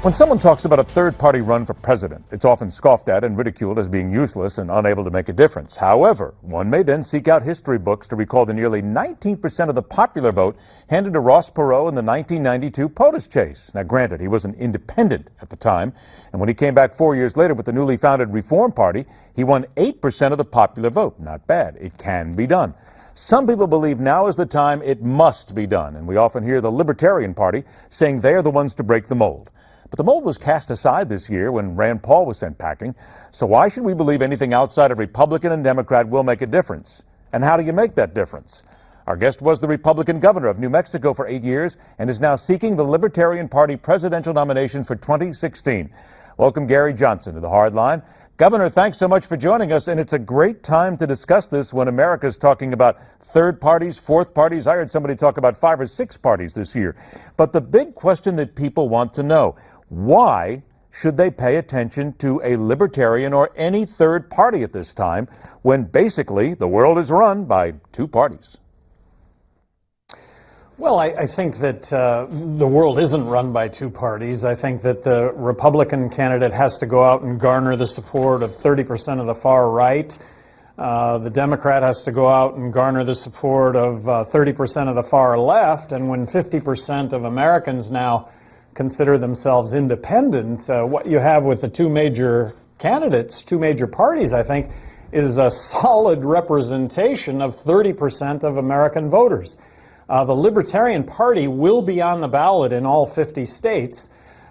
When someone talks about a third-party run for president, it's often scoffed at and ridiculed as being useless and unable to make a difference. However, one may then seek out history books to recall the nearly 19% of the popular vote handed to Ross Perot in the 1992 POTUS chase. Now, granted, he was an independent at the time, and when he came back 4 years later with the newly founded Reform Party, he won 8% of the popular vote. Not bad. It can be done. Some people believe now is the time it must be done, and we often hear the Libertarian Party saying they are the ones to break the mold. But the mold was cast aside this year when Rand Paul was sent packing. So why should we believe anything outside of Republican and Democrat will make a difference? And how do you make that difference? Our guest was the Republican governor of New Mexico for 8 years and is now seeking the Libertarian Party presidential nomination for 2016. Welcome, Gary Johnson, to the Hard Line. Governor, thanks so much for joining us, and it's a great time to discuss this when America's talking about third parties, fourth parties. I heard somebody talk about 5 or 6 parties this year. But the big question that people want to know, why should they pay attention to a libertarian or any third party at this time when basically the world is run by 2 parties? Well, I think that the world isn't run by 2 parties. I think that the Republican candidate has to go out and garner the support of 30% of the far right. The Democrat has to go out and garner the support of 30% of the far left. And when 50% of Americans now consider themselves independent, what you have with the 2 major candidates, 2 major parties, I think, is a solid representation of 30% of American voters. The Libertarian Party will be on the ballot in all 50 states.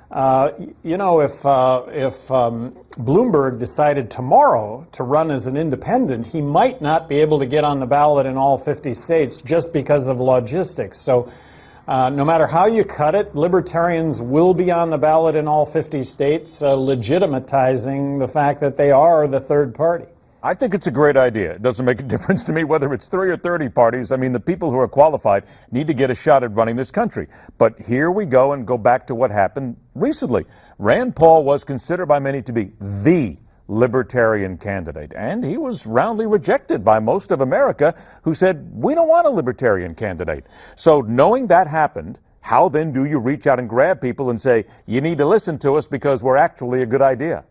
You know, if Bloomberg decided tomorrow to run as an independent, he might not be able to get on the ballot in all 50 states just because of logistics. So no matter how you cut it, libertarians will be on the ballot in all 50 states, legitimatizing the fact that they are the third party. I think it's a great idea. It doesn't make a difference to me whether it's 3 or 30 parties. I mean, the people who are qualified need to get a shot at running this country. But here we go and go back to what happened recently. Rand Paul was considered by many to be the libertarian candidate, and he was roundly rejected by most of America who said, we don't want a libertarian candidate. So knowing that happened, how then do you reach out and grab people and say, you need to listen to us because we're actually a good idea?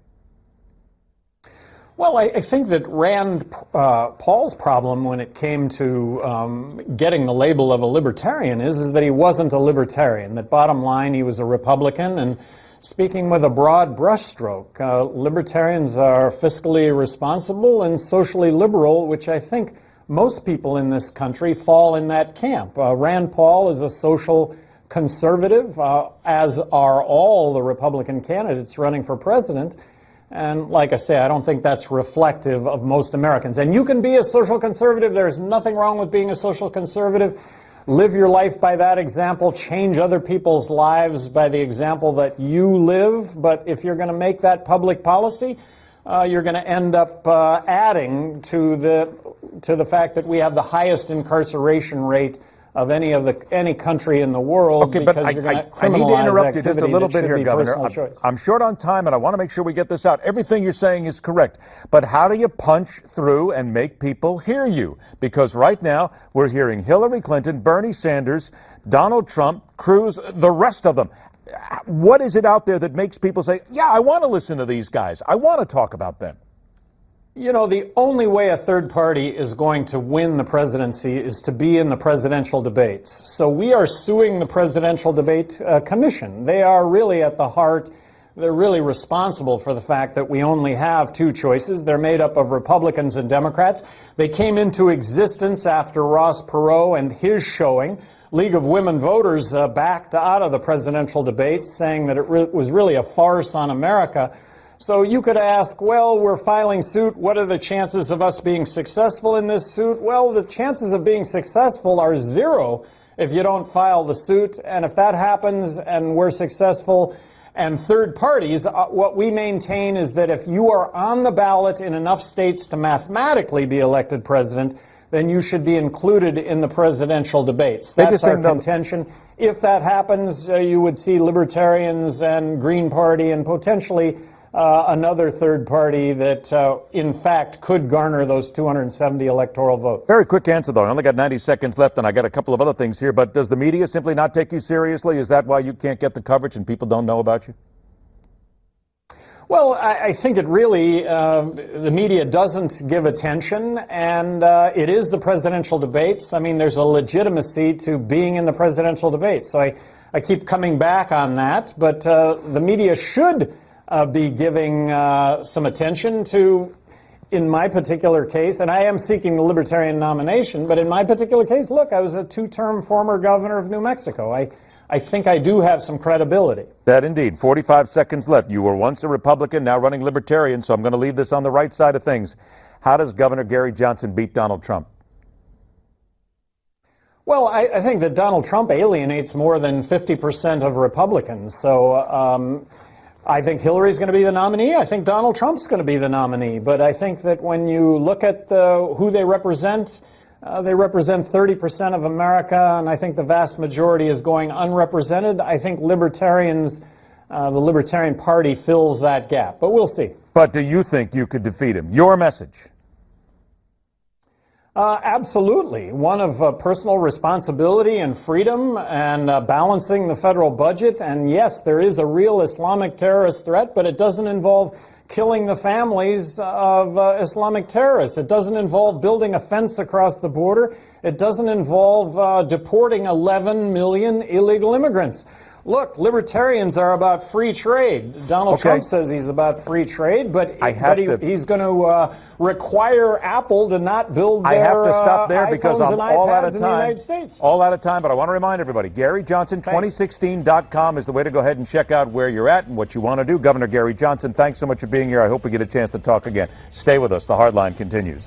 Well, I think that Rand Paul's problem when it came to getting the label of a libertarian is that he wasn't a libertarian. That bottom line, he was a Republican, and speaking with a broad brushstroke, libertarians are fiscally responsible and socially liberal, which I think most people in this country fall in that camp. Rand Paul is a social conservative, as are all the Republican candidates running for president. And like I say, I don't think that's reflective of most Americans. And you can be a social conservative. There's nothing wrong with being a social conservative. Live your life by that example. Change other people's lives by the example that you live. But if you're going to make that public policy, you're going to end up adding to the fact that we have the highest incarceration rate of any country in the world. Okay, but I need to interrupt you just a little bit here, Governor. I'm short on time, and I want to make sure we get this out. Everything you're saying is correct, but how do you punch through and make people hear you? Because right now, we're hearing Hillary Clinton, Bernie Sanders, Donald Trump, Cruz, the rest of them. What is it out there that makes people say, yeah, I want to listen to these guys. I want to talk about them? You know, the only way a third party is going to win the presidency is to be in the presidential debates. So we are suing the Presidential Debate Commission. They are really at the heart, they're really responsible for the fact that we only have 2 choices. They're made up of Republicans and Democrats. They came into existence after Ross Perot and his showing. League of Women Voters backed out of the presidential debates, saying that it was really a farce on America. So you could ask, well, we're filing suit. What are the chances of us being successful in this suit? Well, the chances of being successful are 0 if you don't file the suit. And if that happens and we're successful, and third parties, what we maintain is that if you are on the ballot in enough states to mathematically be elected president, then you should be included in the presidential debates. That's our contention. If that happens, you would see libertarians and Green Party and potentially another third party that, in fact, could garner those 270 electoral votes. Very quick answer, though. I only got 90 seconds left, and I got a couple of other things here. But does the media simply not take you seriously? Is that why you can't get the coverage and people don't know about you? Well, I think it really, the media doesn't give attention, and it is the presidential debates. I mean, there's a legitimacy to being in the presidential debates. So I keep coming back on that, but the media should be giving some attention to, in my particular case, and I am seeking the Libertarian nomination, but in my particular case, look, I was a two-term former governor of New Mexico. I think I do have some credibility. That indeed. 45 seconds left. You were once a Republican, now running Libertarian, so I'm going to leave this on the right side of things. How does Governor Gary Johnson beat Donald Trump? Well, I think that Donald Trump alienates more than 50% of Republicans. So I think Hillary's going to be the nominee. I think Donald Trump's going to be the nominee. But I think that when you look at who they represent 30% of America, and I think the vast majority is going unrepresented. I think Libertarians, the Libertarian Party fills that gap, but we'll see. But do you think you could defeat him? Your message? Absolutely. One of personal responsibility and freedom and balancing the federal budget. And yes, there is a real Islamic terrorist threat, but it doesn't involve killing the families of Islamic terrorists. It doesn't involve building a fence across the border. It doesn't involve deporting 11 million illegal immigrants. Look, libertarians are about free trade. Donald Trump says he's about free trade, but he's going to require Apple to not build their I have to stop there because I'm all out of in the time. United States. All out of time, but I want to remind everybody, GaryJohnson2016.com is the way to go ahead and check out where you're at and what you want to do. Governor Gary Johnson, thanks so much for being here. I hope we get a chance to talk again. Stay with us. The Hardline continues.